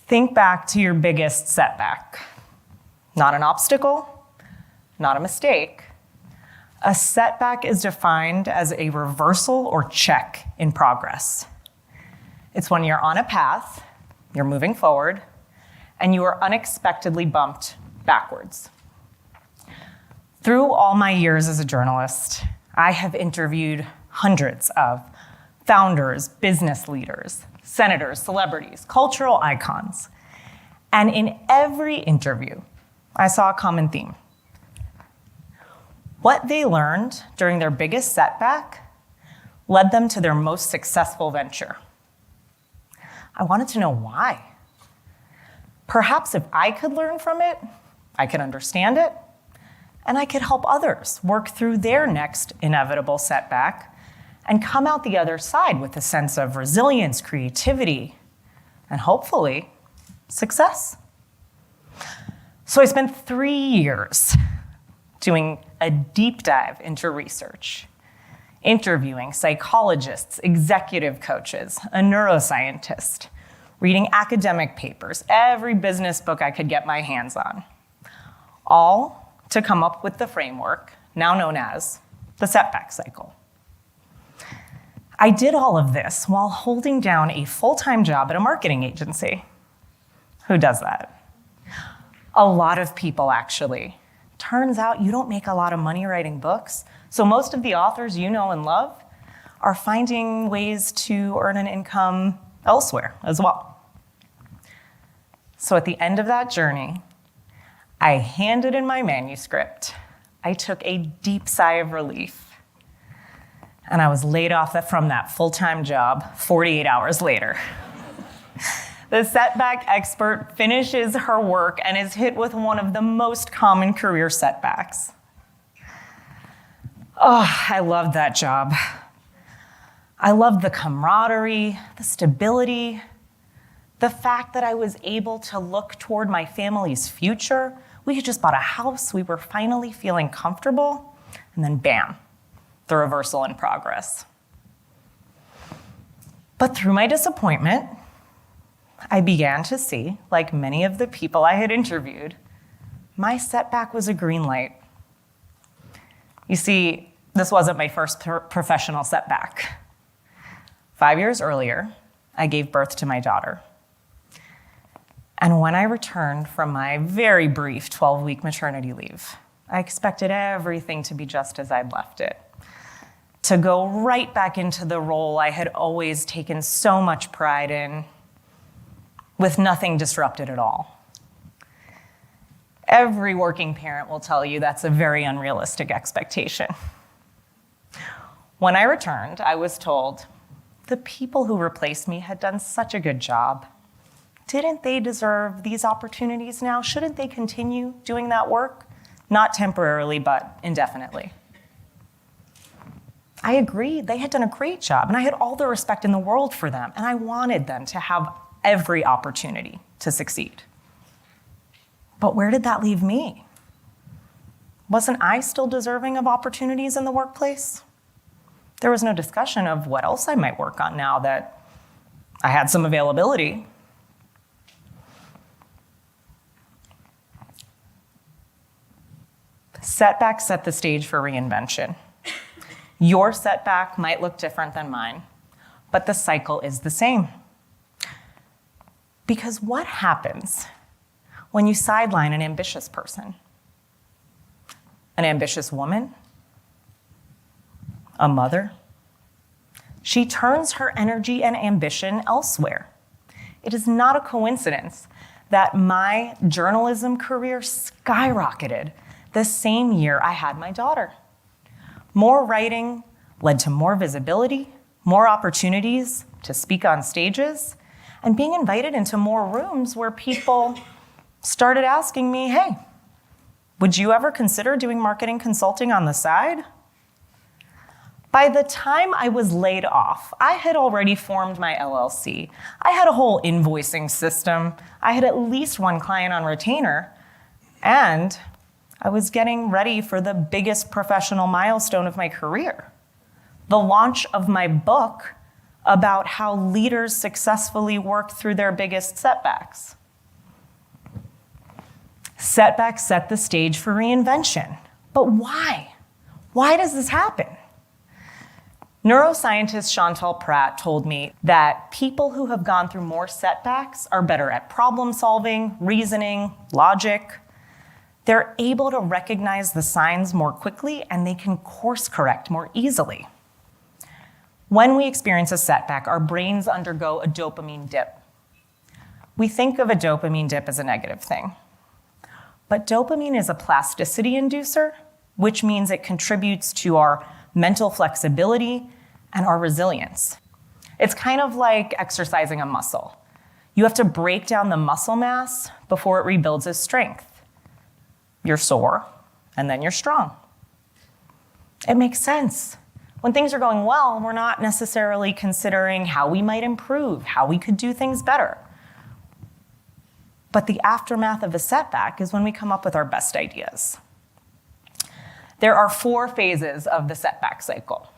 Think back to your biggest setback. Not an obstacle, not a mistake. A setback is defined as a reversal or check in progress. It's when you're on a path, you're moving forward, and you are unexpectedly bumped backwards. Through all my years as a journalist, I have interviewed hundreds of founders, business leaders, senators, celebrities, cultural icons. And in every interview, I saw a common theme. What they learned during their biggest setback led them to their most successful venture. I wanted to know why. Perhaps if I could learn from it, I could understand it, and I could help others work through their next inevitable setback and come out the other side with a sense of resilience, creativity, and hopefully success. So I spent 3 years doing a deep dive into research, interviewing psychologists, executive coaches, a neuroscientist, reading academic papers, every business book I could get my hands on, all to come up with the framework now known as the setback cycle. I did all of this while holding down a full-time job at a marketing agency. Who does that? A lot of people, actually. Turns out you don't make a lot of money writing books, so most of the authors you know and love are finding ways to earn an income elsewhere as well. So at the end of that journey, I handed in my manuscript. I took a deep sigh of relief, and I was laid off from that full-time job 48 hours later. The setback expert finishes her work and is hit with one of the most common career setbacks. Oh, I loved that job. I loved the camaraderie, the stability, the fact that I was able to look toward my family's future. We had just bought a house, we were finally feeling comfortable, and then bam, the reversal in progress. But through my disappointment, I began to see, like many of the people I had interviewed, my setback was a green light. You see, this wasn't my first professional setback. 5 years earlier, I gave birth to my daughter. And when I returned from my very brief 12-week maternity leave, I expected everything to be just as I'd left it, to go right back into the role I had always taken so much pride in, with nothing disrupted at all. Every working parent will tell you that's a very unrealistic expectation. When I returned, I was told the people who replaced me had done such a good job. Didn't they deserve these opportunities now? Shouldn't they continue doing that work? Not temporarily, but indefinitely. I agreed. They had done a great job, and I had all the respect in the world for them, and I wanted them to have every opportunity to succeed. But where did that leave me? Wasn't I still deserving of opportunities in the workplace? There was no discussion of what else I might work on now that I had some availability. Setbacks set the stage for reinvention. Your setback might look different than mine, but the cycle is the same. Because what happens when you sideline an ambitious person? An ambitious woman? A mother? She turns her energy and ambition elsewhere. It is not a coincidence that my journalism career skyrocketed the same year I had my daughter. More writing led to more visibility, more opportunities to speak on stages, and being invited into more rooms where people started asking me, hey, would you ever consider doing marketing consulting on the side? By the time I was laid off, I had already formed my LLC. I had a whole invoicing system. I had at least one client on retainer, and I was getting ready for the biggest professional milestone of my career, the launch of my book about how leaders successfully work through their biggest setbacks. Setbacks set the stage for reinvention. But why? Why does this happen? Neuroscientist Chantal Pratt told me that people who have gone through more setbacks are better at problem solving, reasoning, logic. They're able to recognize the signs more quickly, and they can course correct more easily. When we experience a setback, our brains undergo a dopamine dip. We think of a dopamine dip as a negative thing. But dopamine is a plasticity inducer, which means it contributes to our mental flexibility and our resilience. It's kind of like exercising a muscle. You have to break down the muscle mass before it rebuilds its strength. You're sore, and then you're strong. It makes sense. When things are going well, we're not necessarily considering how we might improve, how we could do things better. But the aftermath of a setback is when we come up with our best ideas. There are 4 phases of the setback cycle.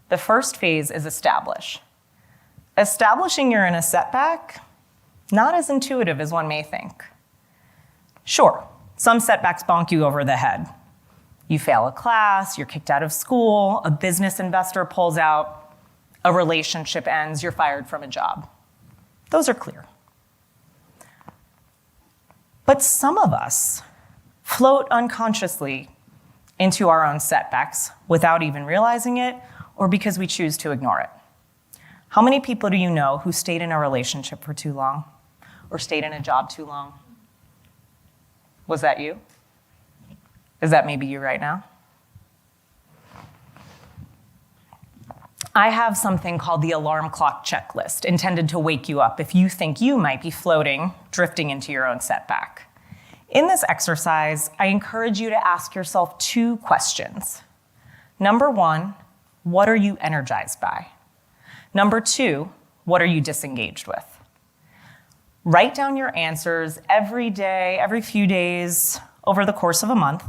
The first phase is establish. Establishing you're in a setback, not as intuitive as one may think. Sure, some setbacks bonk you over the head. You fail a class, you're kicked out of school, a business investor pulls out, a relationship ends, you're fired from a job. Those are clear. But some of us float unconsciously into our own setbacks without even realizing it, or because we choose to ignore it. How many people do you know who stayed in a relationship for too long, or stayed in a job too long? Was that you? Is that maybe you right now? I have something called the alarm clock checklist, intended to wake you up if you think you might be floating, drifting into your own setback. In this exercise, I encourage you to ask yourself 2 questions. Number 1, what are you energized by? Number 2, what are you disengaged with? Write down your answers every day, every few days, over the course of a month.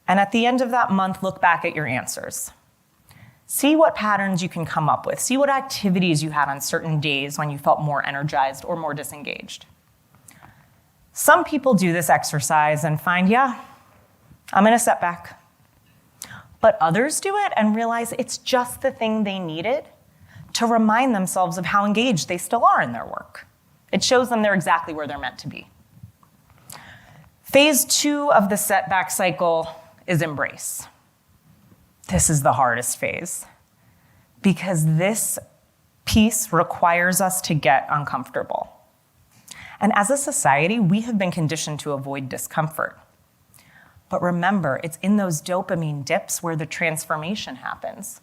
And at the end of that month, look back at your answers. See what patterns you can come up with. See what activities you had on certain days when you felt more energized or more disengaged. Some people do this exercise and find, yeah, I'm in a setback. But others do it and realize it's just the thing they needed to remind themselves of how engaged they still are in their work. It shows them they're exactly where they're meant to be. Phase 2 of the setback cycle is embrace. This is the hardest phase because this piece requires us to get uncomfortable. And as a society, we have been conditioned to avoid discomfort. But remember, it's in those dopamine dips where the transformation happens.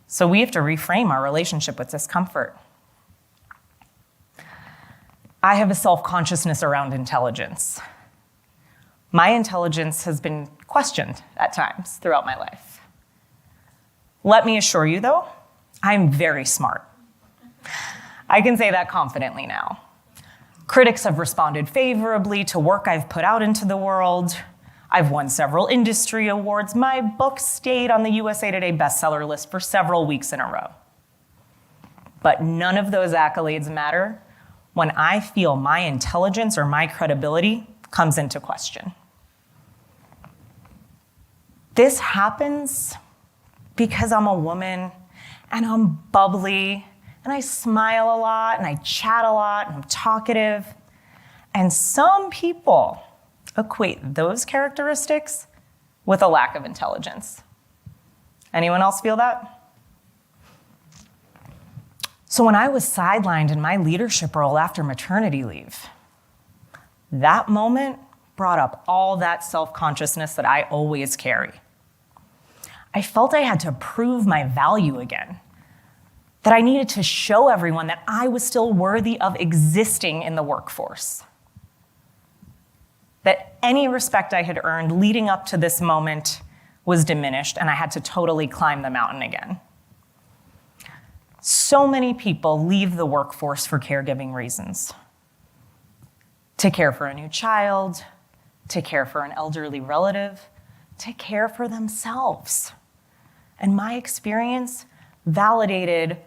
So we have to reframe our relationship with discomfort. I have a self-consciousness around intelligence. My intelligence has been questioned at times throughout my life. Let me assure you, though, I'm very smart. I can say that confidently now. Critics have responded favorably to work I've put out into the world. I've won several industry awards. My book stayed on the USA Today bestseller list for several weeks in a row. But none of those accolades matter when I feel my intelligence or my credibility comes into question. This happens because I'm a woman and I'm bubbly and I smile a lot and I chat a lot and I'm talkative. And some people equate those characteristics with a lack of intelligence. Anyone else feel that? So when I was sidelined in my leadership role after maternity leave, that moment brought up all that self-consciousness that I always carry. I felt I had to prove my value again, that I needed to show everyone that I was still worthy of existing in the workforce, that any respect I had earned leading up to this moment was diminished, and I had to totally climb the mountain again. So many people leave the workforce for caregiving reasons. To care for a new child, to care for an elderly relative, to care for themselves. And my experience validated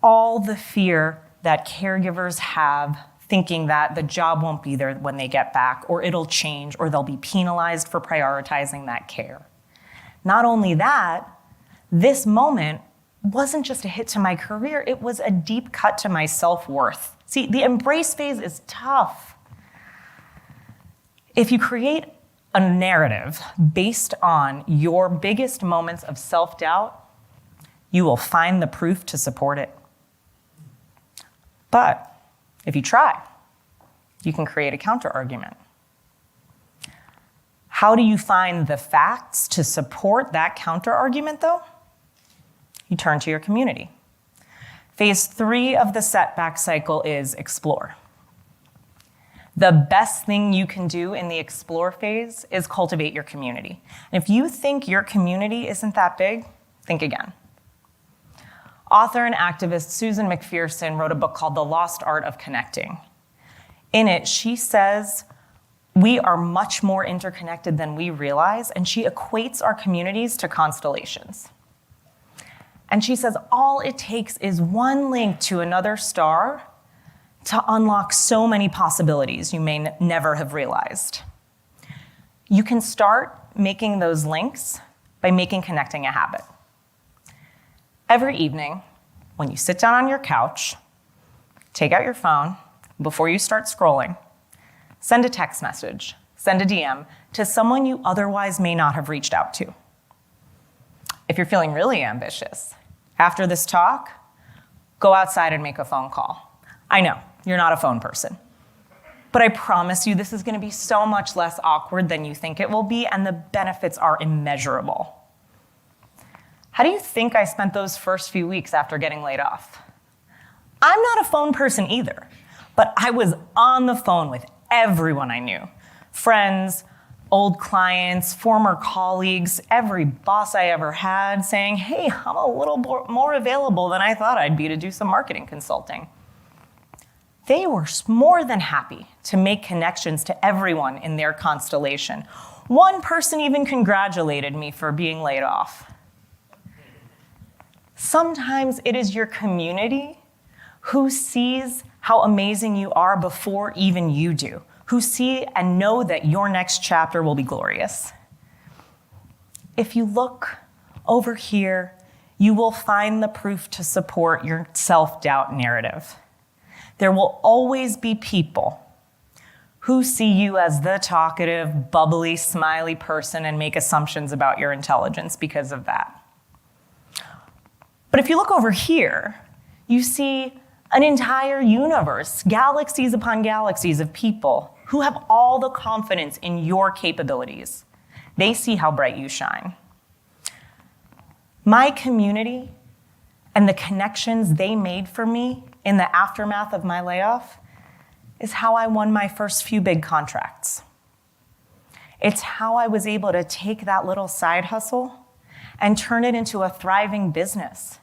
all the fear that caregivers have thinking that the job won't be there when they get back, or it'll change, or they'll be penalized for prioritizing that care. Not only that, this moment wasn't just a hit to my career, it was a deep cut to my self-worth. See, the embrace phase is tough. If you create a narrative based on your biggest moments of self-doubt, you will find the proof to support it. But if you try, you can create a counter-argument. How do you find the facts to support that counter-argument, though? You turn to your community. Phase 3 of the setback cycle is explore. The best thing you can do in the explore phase is cultivate your community. And if you think your community isn't that big, think again. Author and activist Susan McPherson wrote a book called The Lost Art of Connecting. In it, she says, we are much more interconnected than we realize, and she equates our communities to constellations. And she says all it takes is one link to another star to unlock so many possibilities you may never have realized. You can start making those links by making connecting a habit. Every evening, when you sit down on your couch, take out your phone, before you start scrolling, send a text message, send a DM to someone you otherwise may not have reached out to. If you're feeling really ambitious, after this talk, go outside and make a phone call. I know, you're not a phone person, but I promise you this is gonna be so much less awkward than you think it will be, and the benefits are immeasurable. How do you think I spent those first few weeks after getting laid off? I'm not a phone person either, but I was on the phone with everyone I knew. Friends, old clients, former colleagues, every boss I ever had saying, hey, I'm a little more available than I thought I'd be to do some marketing consulting. They were more than happy to make connections to everyone in their constellation. One person even congratulated me for being laid off. Sometimes it is your community who sees how amazing you are before even you do, who see and know that your next chapter will be glorious. If you look over here, you will find the proof to support your self-doubt narrative. There will always be people who see you as the talkative, bubbly, smiley person and make assumptions about your intelligence because of that. But if you look over here, you see an entire universe, galaxies upon galaxies of people who have all the confidence in your capabilities. They see how bright you shine. My community and the connections they made for me in the aftermath of my layoff is how I won my first few big contracts. It's how I was able to take that little side hustle and turn it into a thriving business,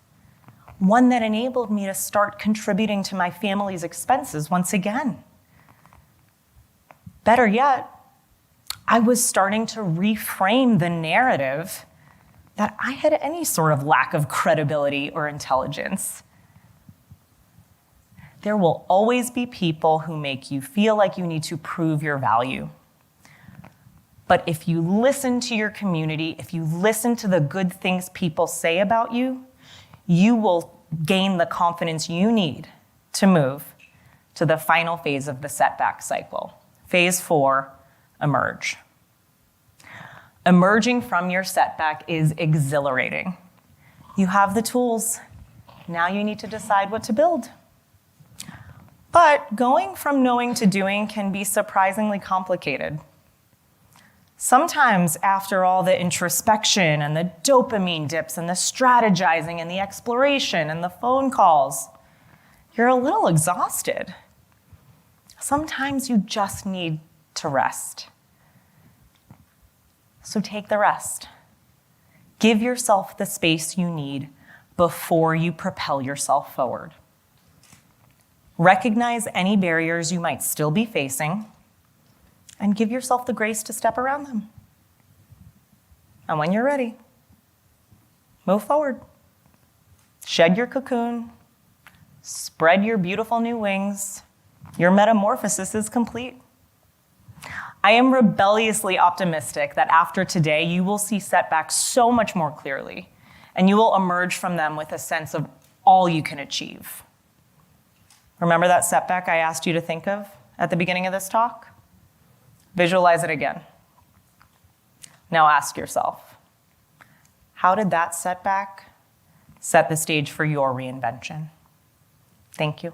one that enabled me to start contributing to my family's expenses once again. Better yet, I was starting to reframe the narrative that I had any sort of lack of credibility or intelligence. There will always be people who make you feel like you need to prove your value. But if you listen to your community, if you listen to the good things people say about you, you will gain the confidence you need to move to the final phase of the setback cycle. Phase 4, emerge. Emerging from your setback is exhilarating. You have the tools. Now you need to decide what to build. But going from knowing to doing can be surprisingly complicated. Sometimes after all the introspection and the dopamine dips and the strategizing and the exploration and the phone calls, you're a little exhausted. Sometimes you just need to rest. So take the rest. Give yourself the space you need before you propel yourself forward. Recognize any barriers you might still be facing and give yourself the grace to step around them. And when you're ready, move forward. Shed your cocoon, Spread your beautiful new wings. Your metamorphosis is complete. I am rebelliously optimistic that after today, you will see setbacks so much more clearly, and you will emerge from them with a sense of all you can achieve. Remember that setback I asked you to think of at the beginning of this talk? Visualize it again. Now ask yourself, how did that setback set the stage for your reinvention? Thank you.